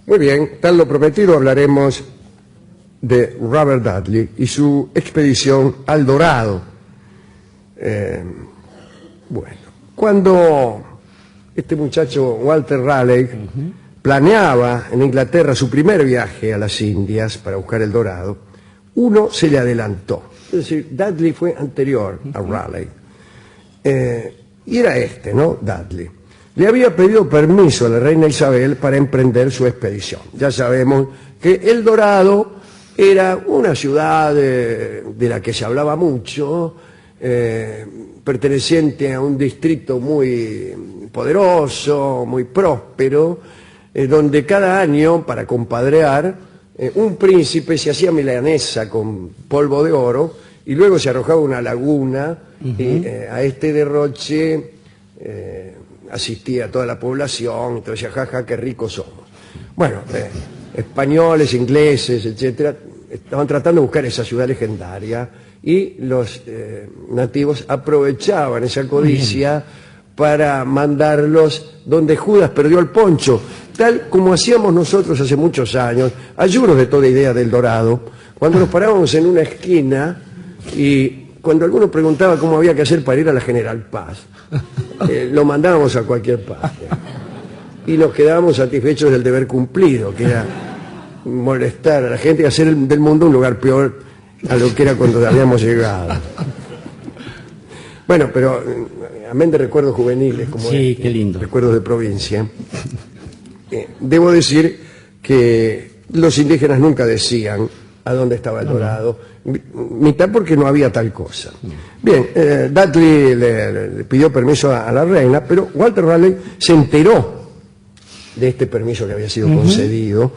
Muy bien, tal lo prometido, hablaremos de Robert Dudley y su expedición al Dorado. Bueno, cuando este muchacho Walter Raleigh planeaba en Inglaterra su primer viaje a las Indias para buscar el Dorado, uno se le adelantó. Es decir, Dudley fue anterior a Raleigh. Y era ¿no? Dudley. Le había pedido permiso a la reina Isabel para emprender su expedición. Ya sabemos que El Dorado era una ciudad de la que se hablaba mucho, perteneciente a un distrito muy poderoso, muy próspero, donde cada año, para compadrear, un príncipe se hacía milanesa con polvo de oro y luego se arrojaba a una laguna y a este derroche asistía toda la población, entonces decía, jaja, qué ricos somos. Bueno, españoles, ingleses, etcétera, estaban tratando de buscar esa ciudad legendaria y los nativos aprovechaban esa codicia para mandarlos donde Judas perdió el poncho, tal como hacíamos nosotros hace muchos años, ayuros de toda idea del Dorado, cuando nos parábamos en una esquina y cuando alguno preguntaba cómo había que hacer para ir a la General Paz, lo mandábamos a cualquier parte. Y nos quedábamos satisfechos del deber cumplido, que era molestar a la gente y hacer del mundo un lugar peor a lo que era cuando habíamos llegado. Bueno, pero amén de recuerdos juveniles, como sí, qué lindo. Recuerdos de provincia, debo decir que los indígenas nunca decían a dónde estaba el Dorado, mitad porque no había tal cosa. Bien, Dudley le pidió permiso a la reina, pero Walter Raleigh se enteró de este permiso que había sido concedido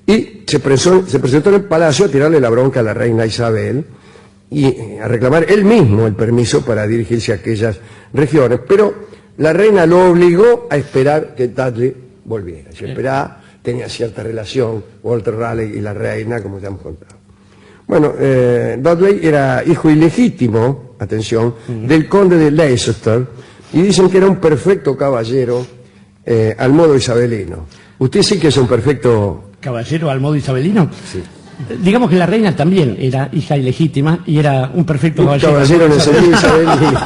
y se presentó en el palacio a tirarle la bronca a la reina Isabel y a reclamar él mismo el permiso para dirigirse a aquellas regiones, pero la reina lo obligó a esperar que Dudley volviera. Si esperaba, tenía cierta relación Walter Raleigh y la reina, como ya hemos contado. Bueno, Dudley era hijo ilegítimo, atención, del conde de Leicester, y dicen que era un perfecto caballero al modo isabelino. ¿Usted sí que es un perfecto caballero al modo isabelino? Sí. Digamos que la reina también era hija ilegítima y era un perfecto caballero. Caballero en el sentido isabelino.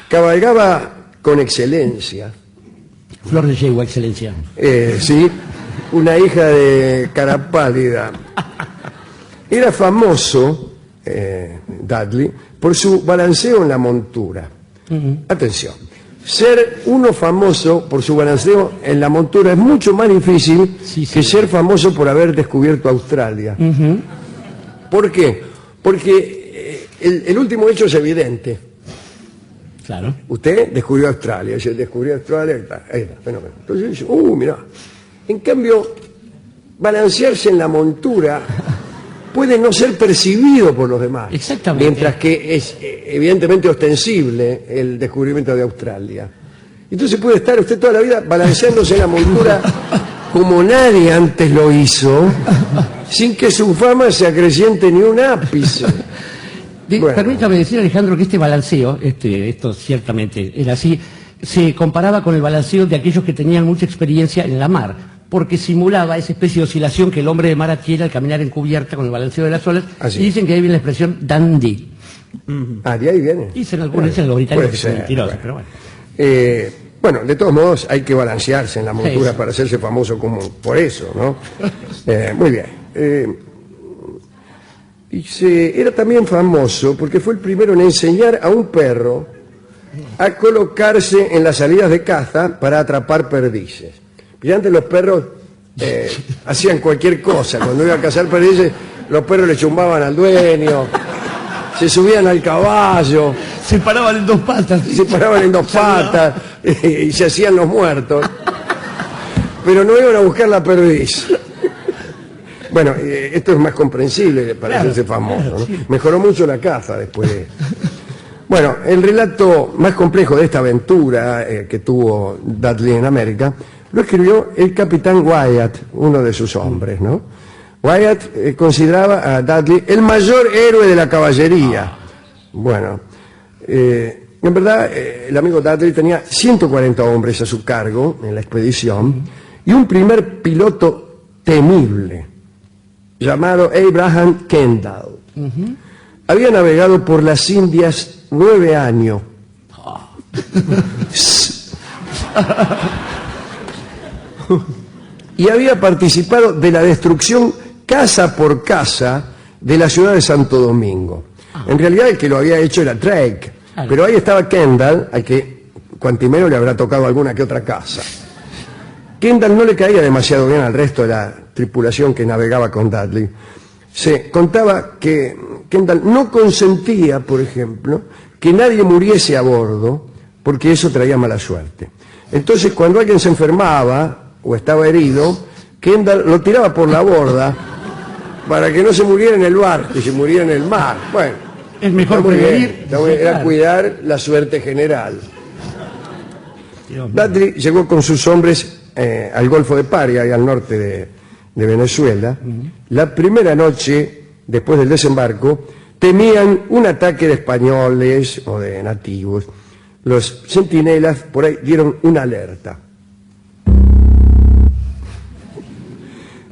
Cabalgaba con excelencia. Flor de yegua, excelencia. Sí, una hija de cara pálida. Era famoso, Dudley, por su balanceo en la montura. Atención, ser uno famoso por su balanceo en la montura es mucho más difícil que ser famoso por haber descubierto Australia. ¿Por qué? Porque el último hecho es evidente. Claro. Usted descubrió Australia, yo descubrí Australia, ahí está, fenómeno. Entonces dice, mirá. En cambio, balancearse en la montura puede no ser percibido por los demás. Exactamente. Mientras que es evidentemente ostensible el descubrimiento de Australia. Entonces puede estar usted toda la vida balanceándose en la montura como nadie antes lo hizo, sin que su fama se acreciente ni un ápice. Bueno. Permítame decir, Alejandro, que este balanceo, esto ciertamente era así, se comparaba con el balanceo de aquellos que tenían mucha experiencia en la mar, porque simulaba esa especie de oscilación que el hombre de mar adquiere al caminar en cubierta con el balanceo de las olas, y dicen que ahí viene la expresión dandy. De ahí viene. Dicen algunos, dicen los británicos que son mentirosos, pero bueno. Bueno, de todos modos hay que balancearse en la montura para hacerse famoso como por eso, ¿no? Muy bien. Era también famoso porque fue el primero en enseñar a un perro a colocarse en las salidas de caza para atrapar perdices. Y antes los perros hacían cualquier cosa. Cuando iba a cazar perdices, los perros le chumbaban al dueño, se subían al caballo. Se paraban en dos patas. Se paraban en dos patas y se hacían los muertos. Pero no iban a buscar la perdiz. Bueno, esto es más comprensible para hacerse famoso, ¿no? Mejoró mucho la caza después de... Bueno, el relato más complejo de esta aventura que tuvo Dudley en América lo escribió el capitán Wyatt, uno de sus hombres, ¿no? Wyatt consideraba a Dudley el mayor héroe de la caballería. Bueno, en verdad el amigo Dudley tenía 140 hombres a su cargo en la expedición y un primer piloto temible, llamado Abraham Kendall. Había navegado por las Indias 9 años. Y había participado de la destrucción casa por casa de la ciudad de Santo Domingo. En realidad el que lo había hecho era Drake, pero ahí estaba Kendall, al que cuantimeno le habrá tocado alguna que otra casa. Kendall no le caía demasiado bien al resto de la tripulación que navegaba con Dudley. Se contaba que Kendall no consentía, por ejemplo, que nadie muriese a bordo, porque eso traía mala suerte. Entonces, cuando alguien se enfermaba o estaba herido, Kendall lo tiraba por la borda para que no se muriera en el barco, que se muriera en el mar. Bueno, es mejor prevenir. Era cuidar la suerte general. Dudley llegó con sus hombres al Golfo de Paria, y al norte de Venezuela. La primera noche, después del desembarco, temían un ataque de españoles o de nativos. Los centinelas por ahí dieron una alerta,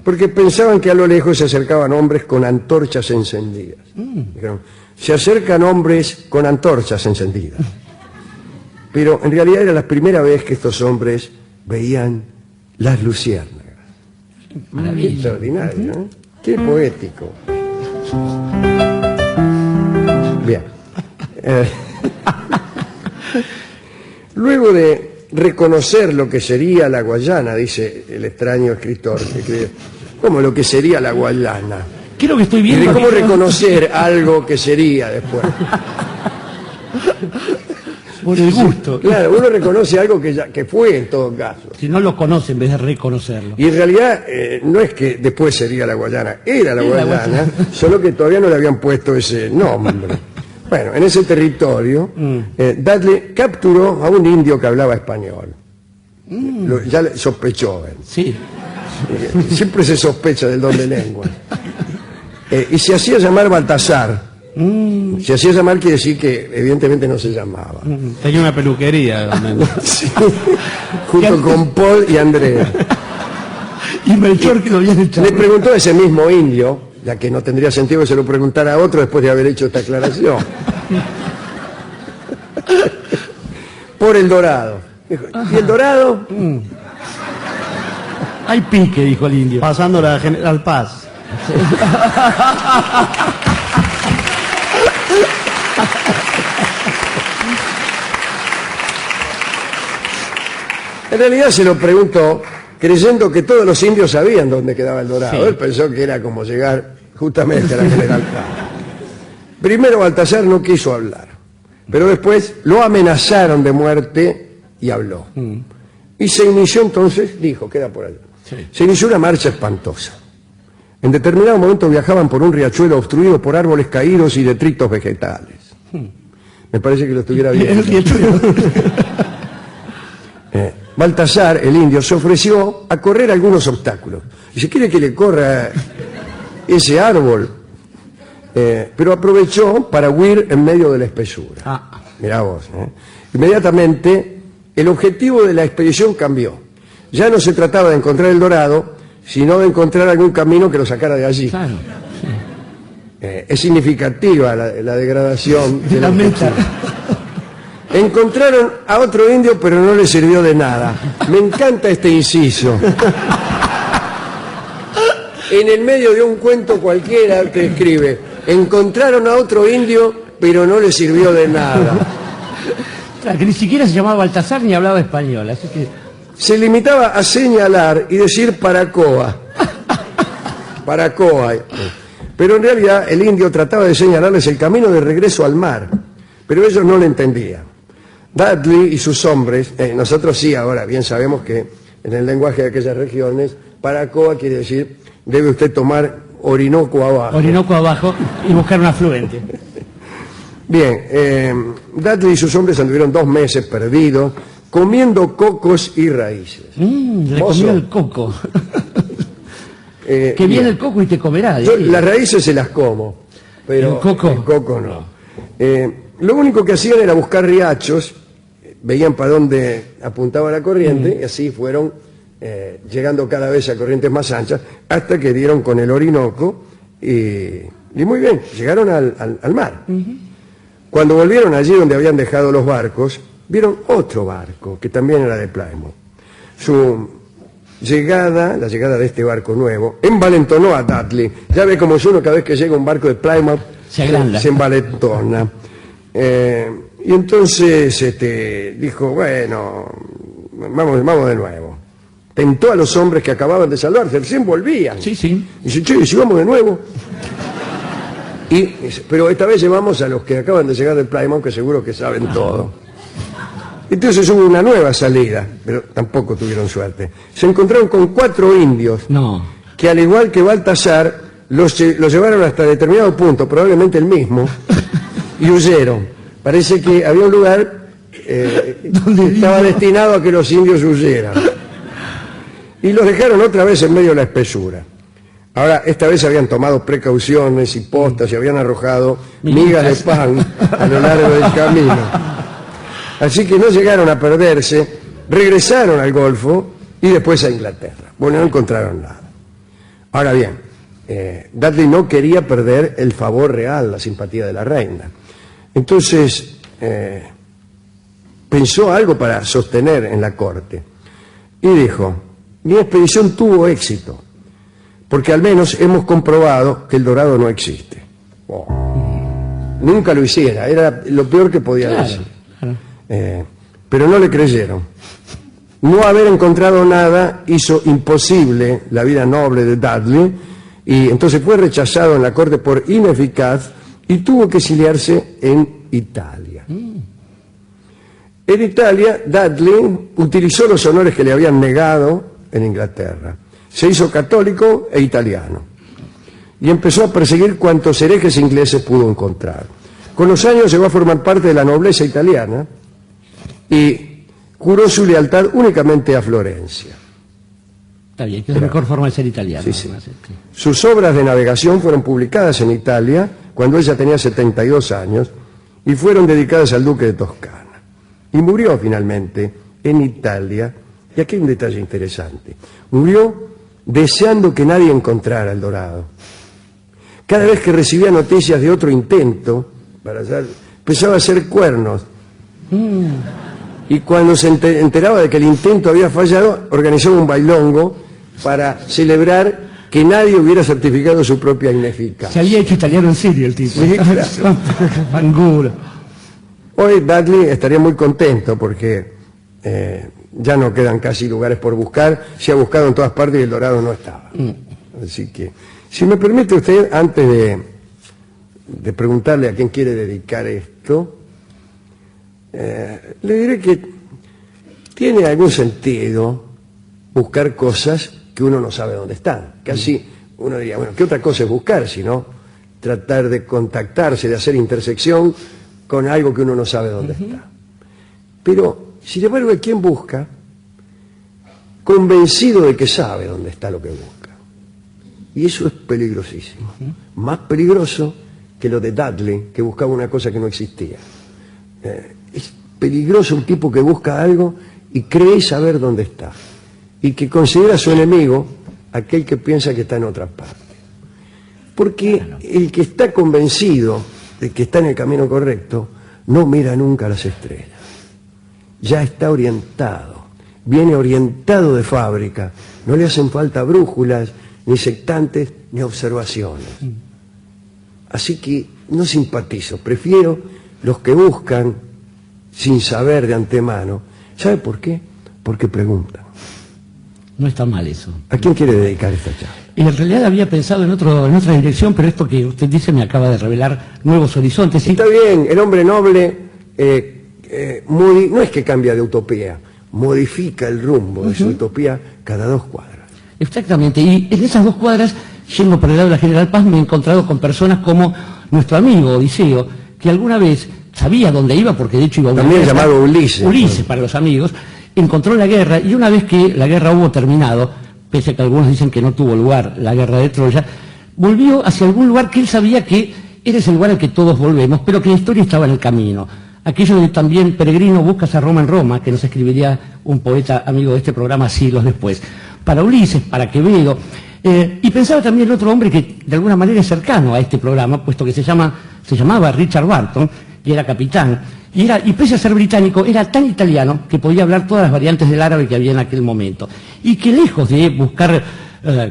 porque pensaban que a lo lejos se acercaban hombres con antorchas encendidas. Dijeron, se acercan hombres con antorchas encendidas. Pero en realidad era la primera vez que estos hombres veían las luciérnagas. Qué extraordinario, ¿eh? Qué poético. Bien. Luego de reconocer lo que sería la Guayana, dice el extraño escritor que escribe, ¿cómo lo que sería la Guayana? ¿Qué es lo que estoy ¿Y viendo? cómo reconocer algo que sería después? Por el gusto. Claro, uno reconoce algo que fue en todo caso. Si no lo conoce en vez de reconocerlo. Y en realidad no es que después sería la Guayana, era la Guayana, solo que todavía no le habían puesto ese nombre. Bueno, en ese territorio, Dudley capturó a un indio que hablaba español. Ya sospechó él. Sí. Siempre se sospecha del don de lengua. Y se hacía llamar Baltasar. Se hacía llamar quiere decir que evidentemente no se llamaba. Tenía una peluquería. Sí, junto con Paul y Andrea. Y Melchor, que lo habían echado. Le preguntó a ese mismo indio, ya que no tendría sentido que se lo preguntara a otro después de haber hecho esta aclaración. Por El Dorado. Dijo, ¿y El Dorado? Hay pique, dijo el indio. Pasando la General Paz. En realidad se lo preguntó creyendo que todos los indios sabían dónde quedaba El Dorado. Sí. Él pensó que era como llegar justamente a la General Paz. Primero Baltasar no quiso hablar, pero después lo amenazaron de muerte y habló. Y se inició entonces, dijo, queda por allá. Se inició una marcha espantosa. En determinado momento viajaban por un riachuelo obstruido por árboles caídos y detritos vegetales. Me parece que lo estuviera viendo. Baltasar, el indio, se ofreció a correr algunos obstáculos. Dice, ¿quiere que le corra ese árbol? Pero aprovechó para huir en medio de la espesura. Mirá vos. Inmediatamente, el objetivo de la expedición cambió. Ya no se trataba de encontrar El Dorado, sino de encontrar algún camino que lo sacara de allí. Claro. Es significativa la degradación de la meta. Encontraron a otro indio, pero no le sirvió de nada. Me encanta este inciso. En el medio de un cuento cualquiera que escribe, encontraron a otro indio, pero no le sirvió de nada. Claro, que ni siquiera se llamaba Baltasar ni hablaba español, así que... Se limitaba a señalar y decir Paracoa. Paracoa. Pero en realidad el indio trataba de señalarles el camino de regreso al mar, pero ellos no lo entendían. Dudley y sus hombres, nosotros sí ahora bien sabemos que en el lenguaje de aquellas regiones, Paracoa quiere decir, debe usted tomar Orinoco abajo. Orinoco abajo y buscar un afluente. Bien, Dudley y sus hombres anduvieron 2 meses perdidos, comiendo cocos y raíces. Le comió el coco. Que viene el coco y te comerá. Yo las raíces se las como, pero el coco no. Lo único que hacían era buscar riachos, veían para dónde apuntaba la corriente y así fueron llegando cada vez a corrientes más anchas, hasta que dieron con el Orinoco y muy bien, llegaron al mar. Cuando volvieron allí donde habían dejado los barcos, vieron otro barco que también era de Plymouth. La llegada de este barco nuevo, envalentonó a Dudley. Ya ve como es uno, cada vez que llega un barco de Plymouth se agranda, se envalentona. Y entonces dijo, bueno, vamos de nuevo. Tentó a los hombres que acababan de salvarse, recién volvían. Sí, sí. Y dice, che, si vamos de nuevo. Pero esta vez llevamos a los que acaban de llegar del Plymouth, que seguro que saben todo. Entonces hubo una nueva salida, pero tampoco tuvieron suerte. Se encontraron con 4 indios, que al igual que Baltasar, los llevaron hasta determinado punto, probablemente el mismo, y huyeron. Parece que había un lugar que estaba destinado a que los indios huyeran. Y los dejaron otra vez en medio de la espesura. Ahora, esta vez habían tomado precauciones y postas y habían arrojado migas de pan a lo largo del camino. Así que no llegaron a perderse, regresaron al Golfo y después a Inglaterra. Bueno, no encontraron nada. Ahora bien, Dudley no quería perder el favor real, la simpatía de la reina. Entonces, pensó algo para sostener en la corte. Y dijo, mi expedición tuvo éxito, porque al menos hemos comprobado que el dorado no existe. Nunca lo hiciera, era lo peor que podía decir. Claro. Pero no le creyeron. No haber encontrado nada hizo imposible la vida noble de Dudley, y entonces fue rechazado en la corte por ineficaz y tuvo que exiliarse en Italia. En Italia, Dudley utilizó los honores que le habían negado en Inglaterra. Se hizo católico e italiano y empezó a perseguir cuantos herejes ingleses pudo encontrar. Con los años llegó a formar parte de la nobleza italiana y juró su lealtad únicamente a Florencia. Está bien, que es la mejor forma de ser italiano. Sí, sí. Sus obras de navegación fueron publicadas en Italia cuando ella tenía 72 años y fueron dedicadas al duque de Toscana. Y murió finalmente en Italia, y aquí hay un detalle interesante. Murió deseando que nadie encontrara el dorado. Cada vez que recibía noticias de otro intento para hallar, empezaba a hacer cuernos. Y cuando se enteraba de que el intento había fallado, organizó un bailongo para celebrar que nadie hubiera certificado su propia ineficacia. Se había hecho italiano en serio el tipo. Sí, claro. Hoy Dudley estaría muy contento porque ya no quedan casi lugares por buscar. Se ha buscado en todas partes y el dorado no estaba. Así que, si me permite usted, antes de preguntarle a quién quiere dedicar esto, le diré que tiene algún sentido buscar cosas que uno no sabe dónde están. Casi uno diría, bueno, ¿qué otra cosa es buscar sino tratar de contactarse, de hacer intersección con algo que uno no sabe dónde está? Pero, sin embargo, hay quien busca convencido de que sabe dónde está lo que busca. Y eso es peligrosísimo. Más peligroso que lo de Dudley, que buscaba una cosa que no existía. Es peligroso un tipo que busca algo y cree saber dónde está, y que considera su enemigo aquel que piensa que está en otra parte. Porque el que está convencido de que está en el camino correcto no mira nunca las estrellas. Ya está orientado, viene orientado de fábrica, no le hacen falta brújulas, ni sectantes, ni observaciones. Así que no simpatizo, prefiero los que buscan sin saber de antemano. ¿Sabe por qué? Porque preguntan. No está mal eso. ¿A quién quiere dedicar esta charla? En realidad había pensado en otra dirección, pero esto que usted dice me acaba de revelar nuevos horizontes. ¿Sí? Está bien, el hombre noble no es que cambia de utopía, modifica el rumbo de su utopía cada 2 cuadras. Exactamente, y en esas 2 cuadras, yendo por el lado de la General Paz, me he encontrado con personas como nuestro amigo Odiseo, que alguna vez sabía dónde iba, porque de hecho iba a una también guerra, llamado Ulises. Ulises para los amigos, encontró la guerra, y una vez que la guerra hubo terminado, pese a que algunos dicen que no tuvo lugar la guerra de Troya, volvió hacia algún lugar que él sabía que era ese lugar al que todos volvemos, pero que la historia estaba en el camino. aquello de también peregrino buscas a Roma en Roma, que nos escribiría un poeta amigo de este programa siglos después, para Ulises, para Quevedo, y pensaba también en otro hombre que de alguna manera es cercano a este programa, puesto que se llamaba Richard Barton, y era capitán, y pese a ser británico, era tan italiano que podía hablar todas las variantes del árabe que había en aquel momento, y que lejos de buscar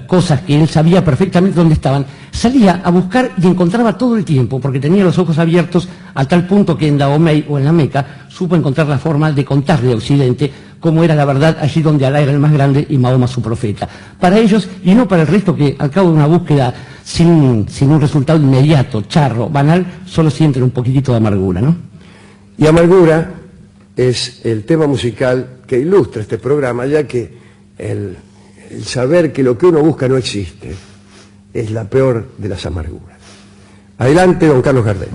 cosas que él sabía perfectamente dónde estaban, salía a buscar y encontraba todo el tiempo, porque tenía los ojos abiertos a tal punto que en Dahomey o en la Meca supo encontrar la forma de contarle a Occidente cómo era la verdad allí donde Alá era el más grande y Mahoma su profeta. Para ellos, y no para el resto que al cabo de una búsqueda sin un resultado inmediato, charro, banal, solo sienten un poquitito de amargura, ¿no? Y amargura es el tema musical que ilustra este programa, ya que el saber que lo que uno busca no existe es la peor de las amarguras. Adelante, don Carlos Gardel.